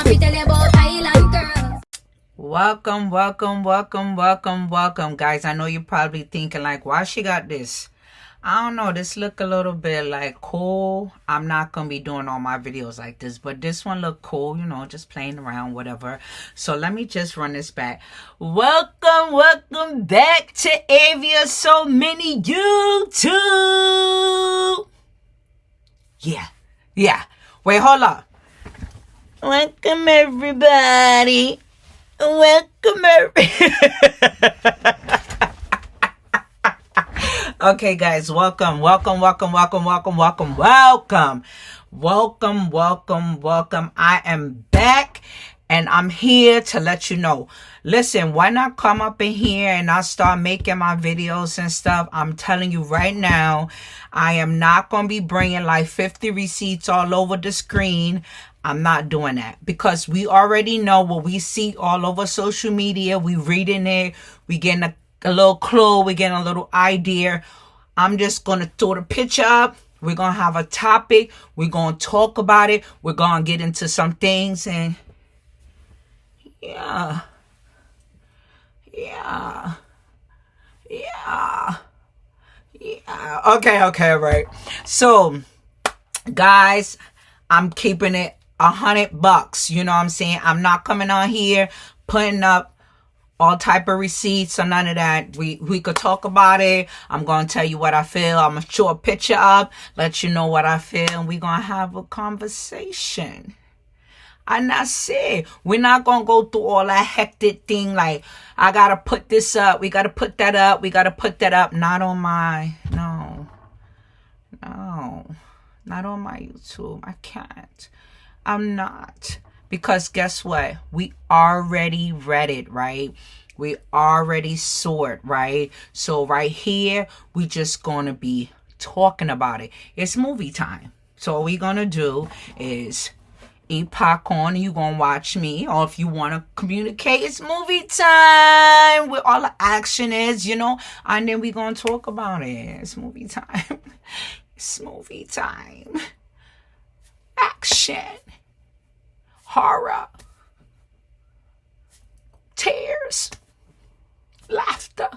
we tell you about island girls. Welcome, guys. I know you're probably thinking like, why she got this? I don't know. This look a little bit like cool. I'm not gonna be doing all my videos like this, but this one look cool. You know, just playing around, whatever. So let me just run this back. Welcome back to Avia So Many YouTube. Yeah. Wait, hold up. Welcome everybody. Okay, guys, welcome. I am back and I'm here to let you know. Listen, why not come up in here and I'll start making my videos and stuff? I'm telling you right now, I am not going to be bringing like 50 receipts all over the screen. I'm not doing that because we already know what we see all over social media. We reading it. We getting a little clue. We getting a little idea. I'm just going to throw the picture up. We're going to have a topic. We're going to talk about it. We're going to get into some things and yeah. Okay, right. So, guys, I'm keeping it $100. You know what I'm saying? I'm not coming on here putting up all type of receipts or none of that. We could talk about it. I'm going to tell you what I feel. I'm going to show a picture up, let you know what I feel, and we're going to have a conversation. And that's it. We're not going to go through all that hectic thing like, I got to put this up. We got to put that up. We got to put that up. Not on my, no. Not on my YouTube. I can't. I'm not. Because guess what? We already read it, right? We already saw it, right? So right here, we just going to be talking about it. It's movie time. So what we're going to do is eat popcorn and you going to watch me. Or if you want to communicate, it's movie time where all the action is, you know. And then we're going to talk about it. It's movie time. It's movie time. Action. Horror. Tears. Laughter.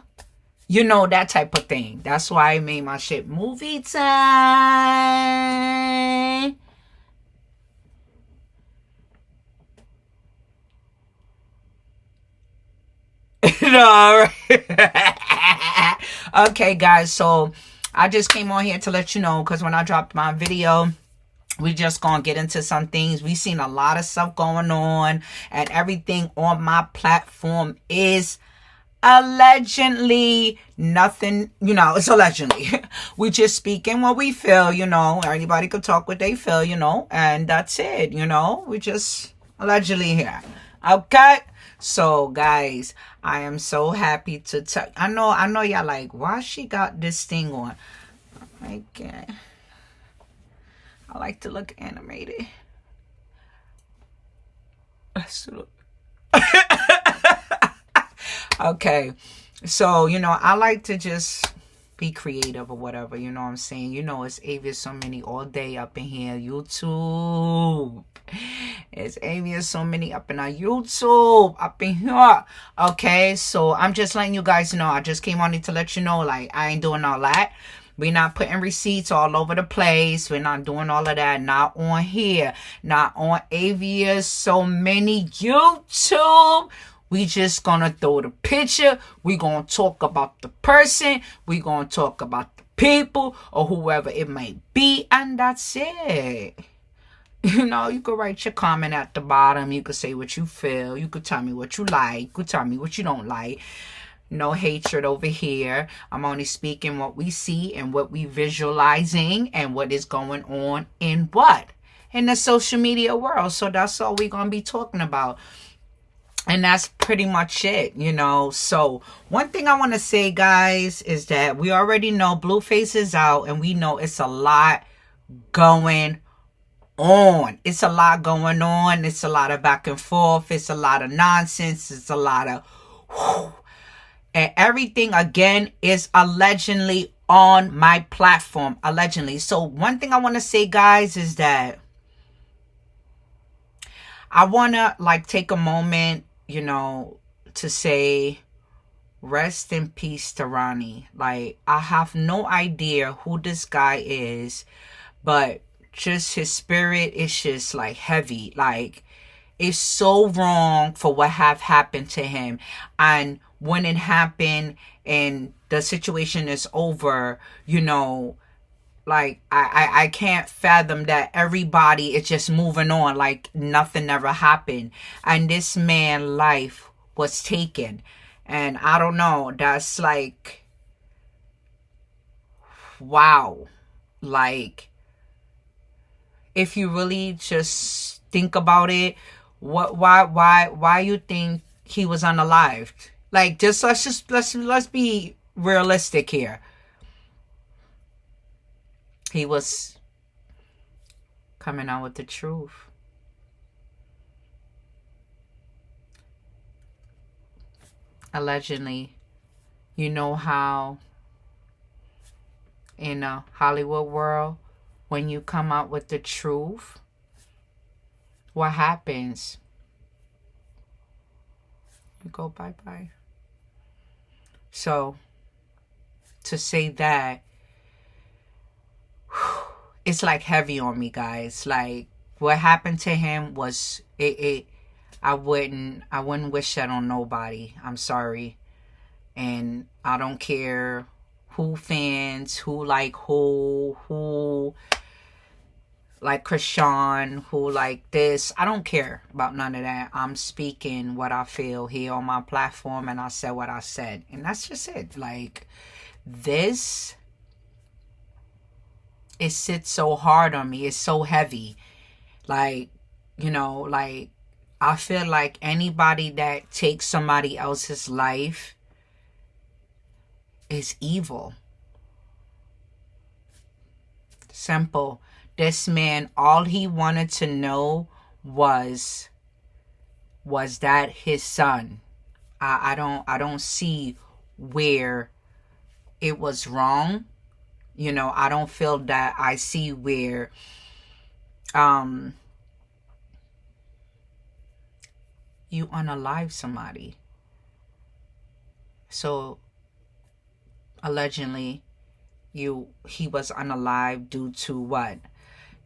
You know, that type of thing. That's why I made my shit movie time. No, okay, guys, so I just came on here to let you know because when I dropped my video, we just gonna get into some things. We seen a lot of stuff going on and everything on my platform is allegedly nothing, you know, it's allegedly. We just speaking what we feel, you know. Anybody could talk what they feel, you know, and that's it, you know. We just allegedly here. Okay? So, guys, I am so happy to tell. I know y'all like, why she got this thing on? Okay. I like to look animated. Okay. So, you know, I like to just be creative or whatever, you know what I'm saying? You know, it's Avia So Many all day up in here. YouTube. It's Avia So Many up in our YouTube. Up in here. Okay, so I'm just letting you guys know. I just came on here to let you know, like, I ain't doing all that. We're not putting receipts all over the place. We're not doing all of that. Not on here. Not on Avia So Many YouTube. We just gonna throw the picture. We gonna talk about the person. We gonna talk about the people or whoever it may be. And that's it. You know, you could write your comment at the bottom. You could say what you feel. You could tell me what you like. You could tell me what you don't like. No hatred over here. I'm only speaking what we see and what we visualizing and what is going on in what? In the social media world. So that's all we're going to be talking about. And that's pretty much it, you know. So one thing I want to say, guys, is that we already know Blueface is out and we know it's a lot going on. It's a lot going on. It's a lot of back and forth. It's a lot of nonsense. It's a lot of and everything again is allegedly on my platform. Allegedly. So one thing I want to say, guys, is that I want to like take a moment, to say rest in peace to Ronnie. Like, I have no idea who this guy is, but just his spirit is just like heavy. Like, it's so wrong for what have happened to him. And when it happened and the situation is over, like I can't fathom that everybody is just moving on like nothing ever happened. And this man's life was taken. And I don't know, that's like, wow. Like, if you really just think about it, why you think he was unalived? Like, let's be realistic here. He was coming out with the truth. Allegedly, you know how in a Hollywood world, when you come out with the truth, what happens? You go bye-bye. So, to say that, it's like heavy on me, guys. Like, what happened to him was it I wouldn't wish that on nobody. I'm sorry. And I don't care who fans, who like Krishan, who like this. I don't care about none of that. I'm speaking what I feel here on my platform, and I said what I said. And that's just it. Like, this, it sits so hard on me. It's so heavy. Like, like, I feel like anybody that takes somebody else's life is evil. Simple. This man, all he wanted to know was that his son. I don't see where it was wrong. I don't feel that I see where you unalive somebody. So allegedly he was unalive due to what?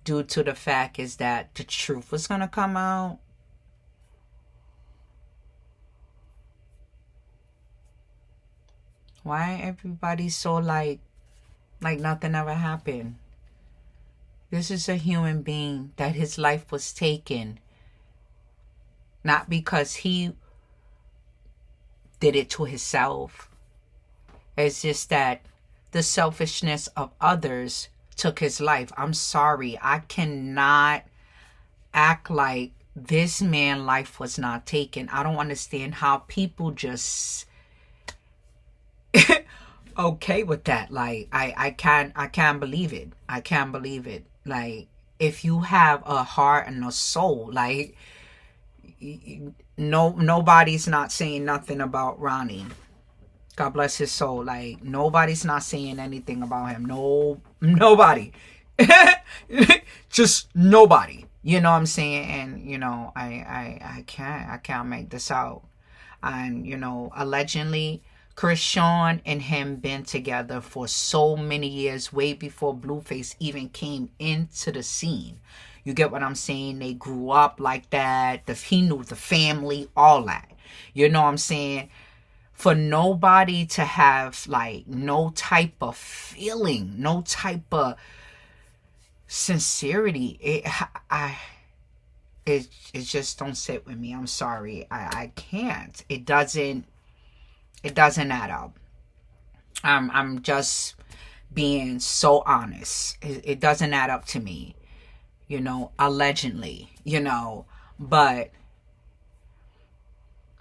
Due to the fact is that the truth was gonna come out. Why everybody so like nothing ever happened? This is a human being that his life was taken. Not because he did it to himself. It's just that the selfishness of others took his life. I'm sorry. I cannot act like this man's life was not taken. I don't understand how people just okay with that. Like, I can't believe it. I can't believe it. Like, if you have a heart and a soul, like, nobody's not saying nothing about Ronnie. God bless his soul. Like, nobody's not saying anything about him. Nobody. Just nobody. You know what I'm saying? And I can't make this out. And allegedly, Krishan and him been together for so many years, way before Blueface even came into the scene. You get what I'm saying? They grew up like that. He knew the family, all that. You know what I'm saying? For nobody to have like no type of feeling, no type of sincerity, it just don't sit with me. I'm sorry. I can't. It doesn't add up. I'm just being so honest. It doesn't add up to me. Allegedly, but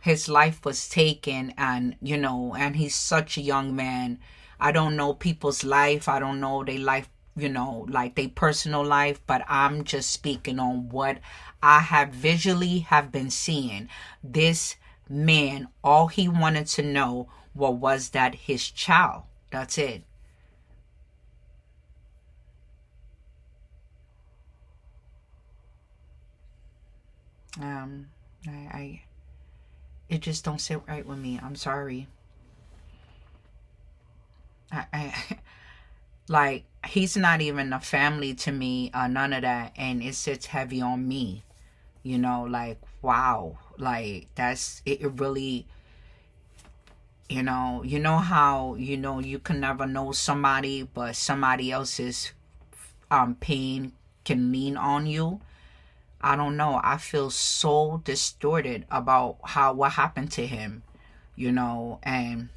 his life was taken, and and he's such a young man. I don't know people's life. I don't know their life, like their personal life, but I'm just speaking on what I have visually have been seeing. This man, all he wanted to know was that his child. That's it. Um, I it just don't sit right with me. I'm sorry. I like, he's not even a family to me, none of that, and it sits heavy on me. You know, like, wow, like that's it. It really, you know how, you can never know somebody, but somebody else's pain can lean on you. I don't know. I feel so distorted about what happened to him, and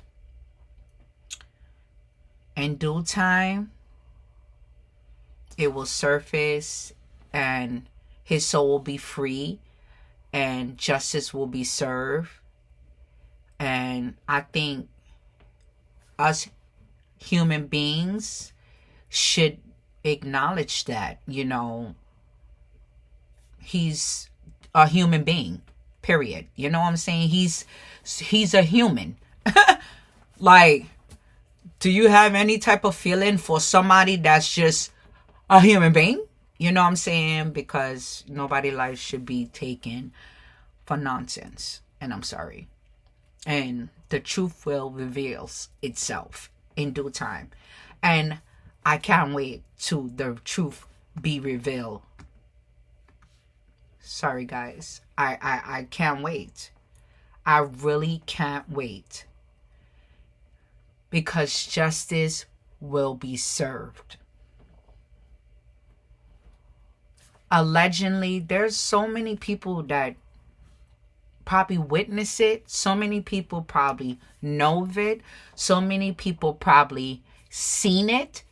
in due time it will surface, and his soul will be free, and justice will be served. And I think us human beings should acknowledge that, he's a human being, period. You know what I'm saying? He's a human. Like, do you have any type of feeling for somebody that's just a human being? You know what I'm saying? Because nobody's life should be taken for nonsense. And I'm sorry. And the truth will reveal itself in due time. And I can't wait to the truth be revealed. Sorry, guys. I can't wait. I really can't wait. Because justice will be served. Allegedly, there's so many people that probably witness it. So many people probably know of it. So many people probably seen it.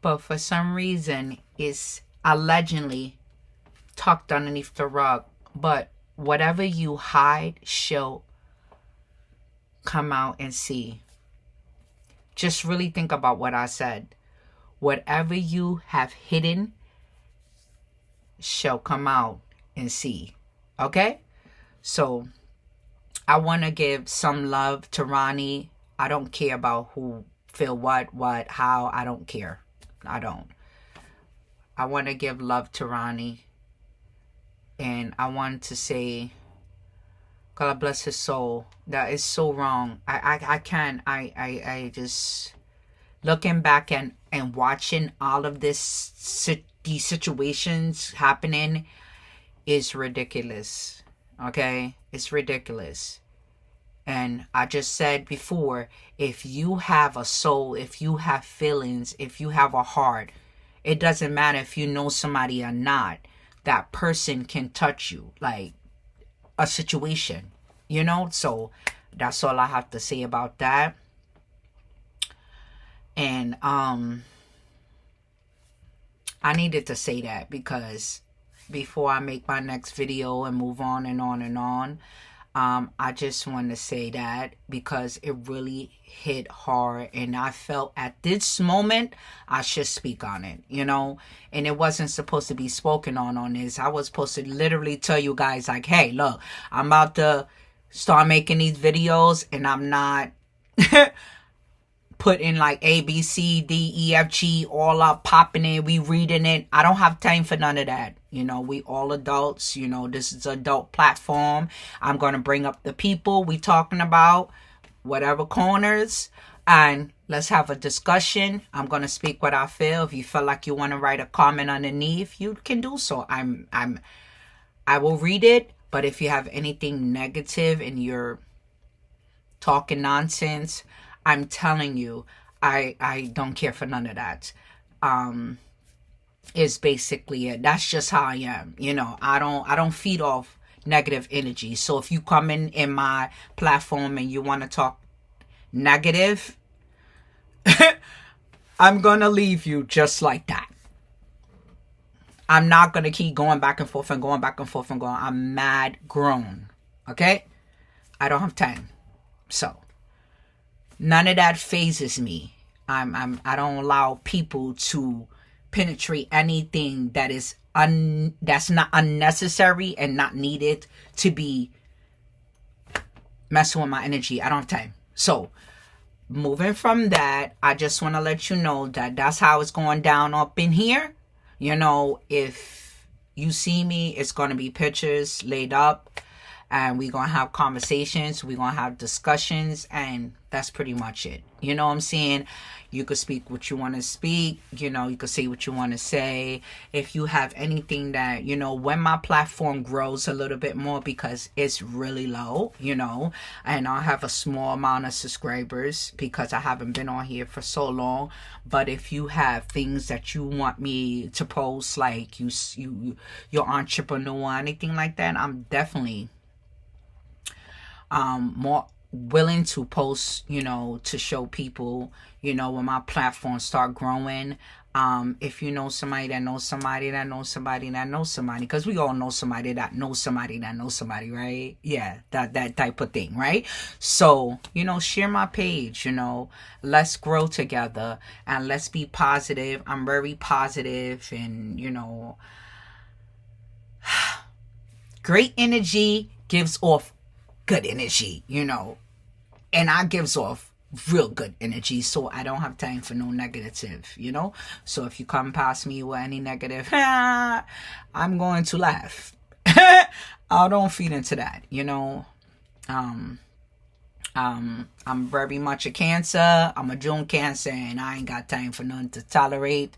But for some reason, it's allegedly tucked underneath the rug. But whatever you hide shall come out and see. Just really think about what I said. Whatever you have hidden shall come out and see. Okay? So, I want to give some love to Ronnie. I don't care about who feel what, how. I don't care. I don't. I want to give love to Ronnie. And I want to say, God bless his soul. That is so wrong. I can't. I just, looking back and watching all of these situations happening is ridiculous. Okay? It's ridiculous. And I just said before, if you have a soul, if you have feelings, if you have a heart, it doesn't matter if you know somebody or not. That person can touch you, like a situation, So that's all I have to say about that. And I needed to say that because before I make my next video and move on and on and on, I just want to say that because it really hit hard, and I felt at this moment I should speak on it, and it wasn't supposed to be spoken on this. I was supposed to literally tell you guys like, hey, look, I'm about to start making these videos, and I'm not putting like A, B, C, D, E, F, G all up, popping it, we reading it. I don't have time for none of that. We all adults. This is an adult platform. I'm going to bring up the people we talking about, whatever corners, and let's have a discussion. I'm going to speak what I feel. If you feel like you want to write a comment underneath, you can do so. I will read it, but if you have anything negative and you're talking nonsense, I'm telling you, I don't care for none of that. Is basically it. That's just how I am. I don't feed off negative energy. So if you come in my platform and you want to talk negative, I'm gonna leave you just like that. I'm not gonna keep going back and forth and going back and forth and going. I'm mad grown. Okay? I don't have time. So none of that phases me. I don't allow people to penetrate anything that is that's not unnecessary and not needed to be messing with my energy. I don't have time. So moving from that, I just want to let you know that that's how it's going down up in here. If you see me, it's going to be pictures laid up, and we're going to have conversations, we're going to have discussions, and that's pretty much it. You know what I'm saying? You could speak what you want to speak, you know, you could say what you want to say. If you have anything that, you know, when my platform grows a little bit more, because it's really low, you know, and I have a small amount of subscribers because I haven't been on here for so long. But if you have things that you want me to post, like your entrepreneur, anything like that, I'm definitely more willing to post, you know, to show people, you know, when my platform start growing. If you know somebody that knows somebody that knows somebody that knows somebody, because we all know somebody that knows somebody that knows somebody, right? Yeah, that type of thing, right? So, you know, share my page, you know, let's grow together and let's be positive. I'm very positive, and, you know, great energy gives off good energy, you know, and I gives off real good energy, so I don't have time for no negative, you know. So if you come past me with any negative, I'm going to laugh. I don't feed into that, you know. I'm very much a Cancer. I'm a June Cancer, and I ain't got time for nothing to tolerate.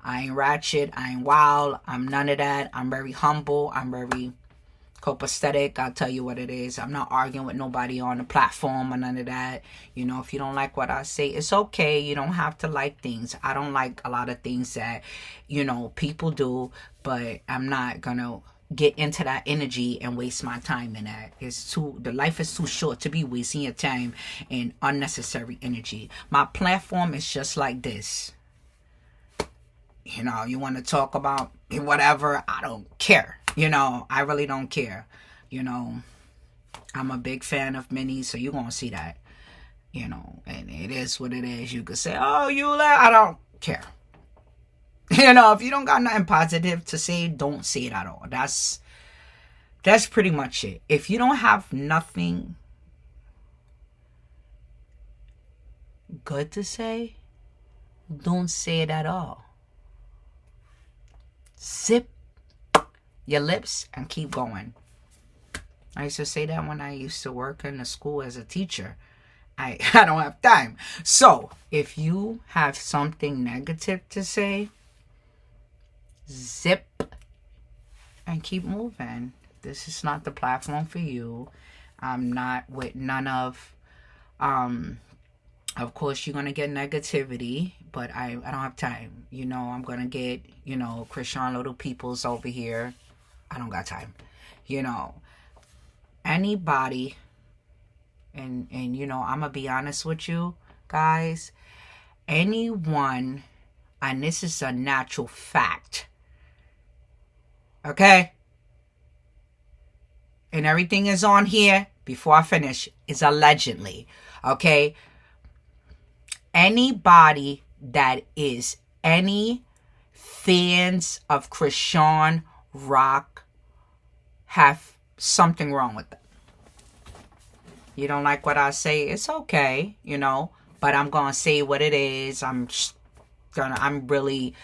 I ain't ratchet, I ain't wild, I'm none of that. I'm very humble, I'm very copacetic. I'll tell you what it is. I'm not arguing with nobody on the platform or none of that. You know, if you don't like what I say, it's okay. You don't have to like things. I don't like a lot of things that, you know, people do, but I'm not gonna get into that energy and waste my time in that. The life is too short to be wasting your time in unnecessary energy. My platform is just like this. You know, you want to talk about whatever, I don't care. You know, I really don't care. You know, I'm a big fan of Minnie, so you're going to see that. You know, and it is what it is. You could say, oh, I don't care. You know, if you don't got nothing positive to say, don't say it at all. That's pretty much it. If you don't have nothing good to say, don't say it at all. Zip your lips and keep going. I used to say that when I used to work in the school as a teacher. I don't have time. So if you have something negative to say, zip and keep moving. This is not the platform for you. I'm not with none of course you're gonna get negativity, but I don't have time. You know, I'm gonna get, you know, Christian little peoples over here. I don't got time. You know, anybody, and you know, I'm gonna be honest with you guys, anyone, and this is a natural fact, okay, and everything is on here before I finish, is allegedly, okay. Anybody that is any fans of Christian rock have something wrong with them. You don't like what I say, it's okay, you know, but I'm gonna say what it is. I'm really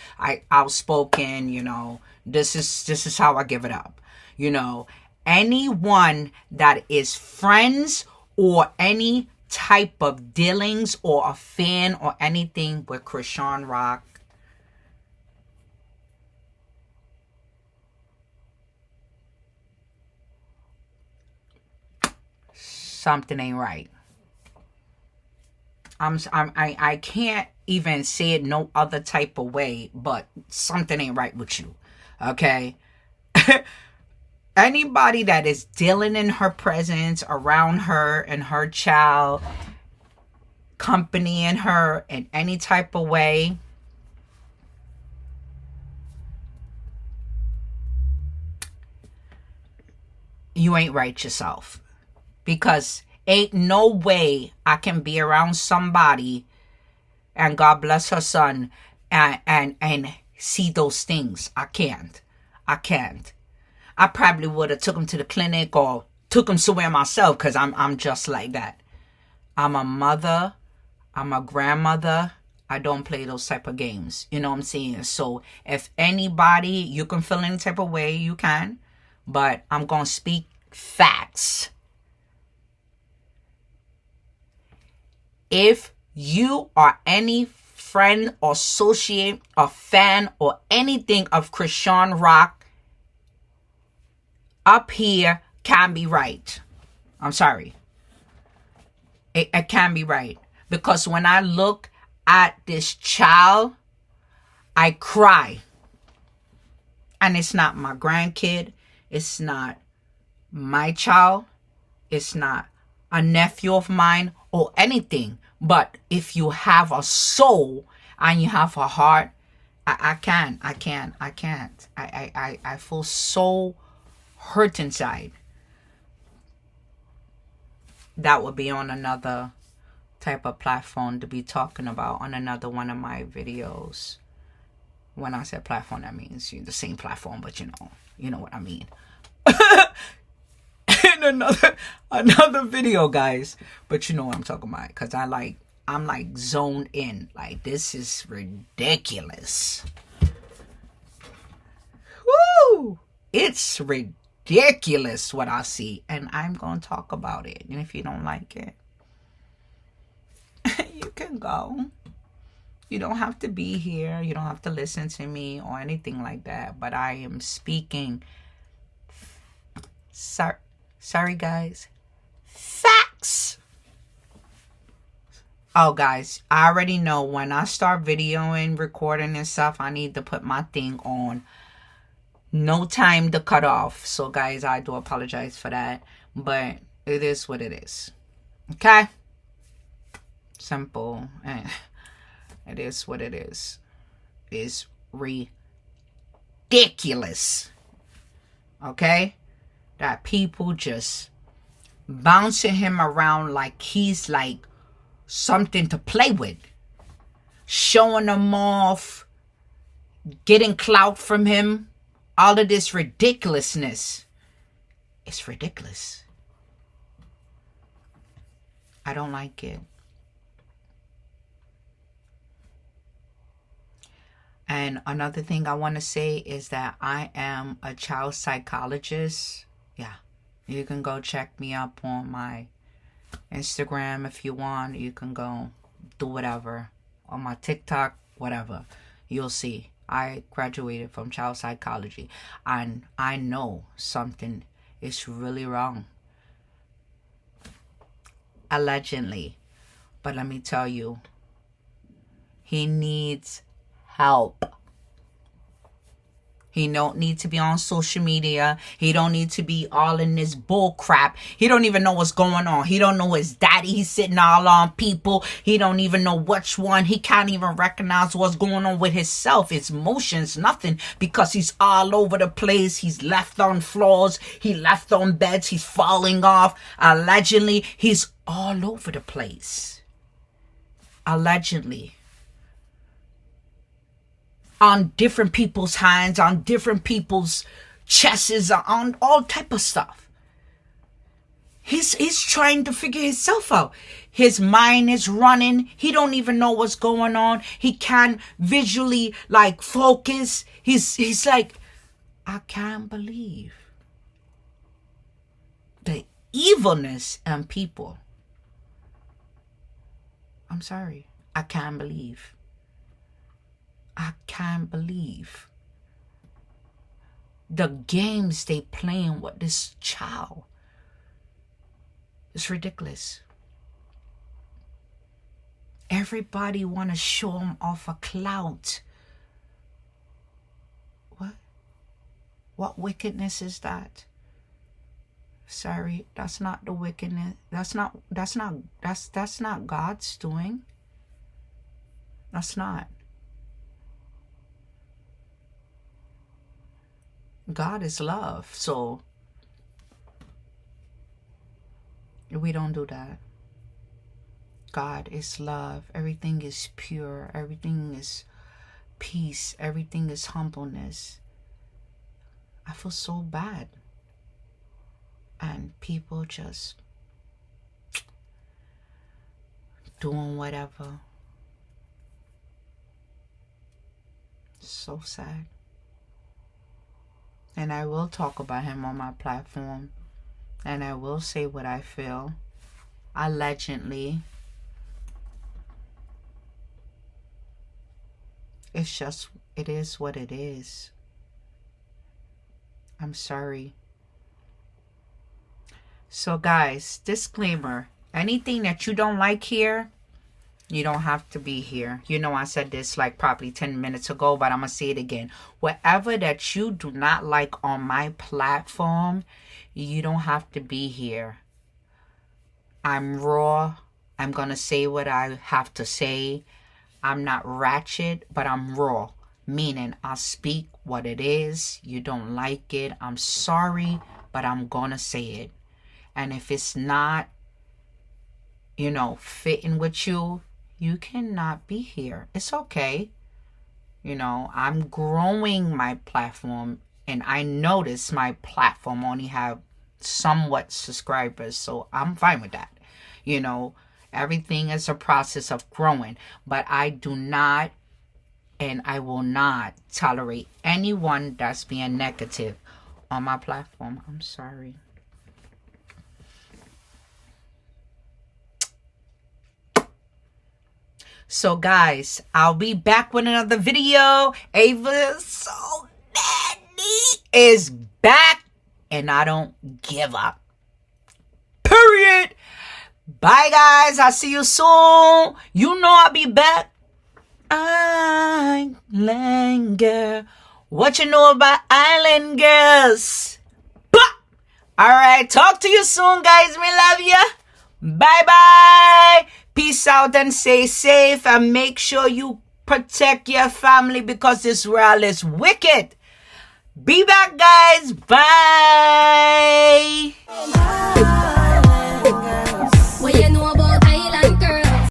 outspoken, you know. This is how I give it up. You know, anyone that is friends or any type of dealings or a fan or anything with Christian rock, something ain't right. I can't even say it no other type of way, but something ain't right with you, okay? Anybody that is dealing in her presence, around her and her child, accompanying her in any type of way, you ain't right yourself. Because ain't no way I can be around somebody, and God bless her son, and see those things. I can't. I probably would have took him to the clinic or took him somewhere myself, because I'm just like that. I'm a mother. I'm a grandmother. I don't play those type of games. You know what I'm saying? So if anybody, you can feel any type of way, you can. But I'm going to speak facts. If you are any friend or associate or fan or anything of Christian Rock, up here can be right. I'm sorry. It can be right. Because when I look at this child, I cry. And it's not my grandkid. It's not my child. It's not a nephew of mine or anything. But if you have a soul and you have a heart, I can't. I feel so hurt inside. That would be on another type of platform to be talking about on another one of my videos. When I say platform, that means the same platform, but you know what I mean. In another video, guys. But you know what I'm talking about, because I'm like zoned in. Like, this is ridiculous. Woo! It's ridiculous what I see, and I'm gonna talk about it. And if you don't like it, you can go. You don't have to be here. You don't have to listen to me or anything like that. But I am speaking. Sorry, guys. Facts. Oh, guys, I already know when I start videoing, recording and stuff, I need to put my thing on. No time to cut off. So, guys, I do apologize for that. But it is what it is. Okay? Simple. It is what it is. It's ridiculous. Okay? That people just bouncing him around like he's like something to play with. Showing him off. Getting clout from him. All of this ridiculousness. It's ridiculous. I don't like it. And another thing I want to say is that I am a child psychologist. Yeah. You can go check me up on my Instagram if you want. You can go do whatever. On my TikTok, whatever. You'll see. I graduated from child psychology. And I know something is really wrong. Allegedly. But let me tell you. He needs help. He don't need to be on social media. He don't need to be all in this bull crap. He don't even know what's going on. He don't know his daddy. He's sitting all on people. He don't even know which one. He can't even recognize what's going on with himself. His emotions, nothing. Because he's all over the place. He's left on floors. He left on beds. He's falling off. Allegedly, he's all over the place. Allegedly. On different people's hands, on different people's chests, on all type of stuff. He's trying to figure himself out. His mind is running. He don't even know what's going on. He can't visually like focus. He's like, I can't believe the evilness in people. I'm sorry. I can't believe. I can't believe the games they playing with this child. It's ridiculous. Everybody want to show him off a clout. What? What wickedness is that? Sorry, that's not the wickedness. That's not God's doing. That's not. God is love, so we don't do that. God is love. Everything is pure. Everything is peace. Everything is humbleness. I feel so bad. And people just doing whatever. So sad. And I will talk about him on my platform. And I will say what I feel. Allegedly. It's just, it is what it is. I'm sorry. So guys, disclaimer. Anything that you don't like here, you don't have to be here. You know I said this like probably 10 minutes ago, but I'm going to say it again. Whatever that you do not like on my platform, you don't have to be here. I'm raw. I'm going to say what I have to say. I'm not ratchet, but I'm raw. Meaning I'll speak what it is. You don't like it. I'm sorry, but I'm going to say it. And if it's not, you know, fitting with you, you cannot be here. It's okay. You know, I'm growing my platform, and I notice my platform only have somewhat subscribers, so I'm fine with that. You know, everything is a process of growing, but I do not and I will not tolerate anyone that's being negative on my platform. I'm sorry. So guys, I'll be back with another video. Ava So Daddy is back, and I don't give up. Period. Bye guys. I'll see you soon. You know I'll be back. Island girl. What you know about island girls? Bah! Alright, talk to you soon guys. We love you. Bye bye. Peace out and stay safe, and make sure you protect your family because this world is wicked. Be back guys. Bye.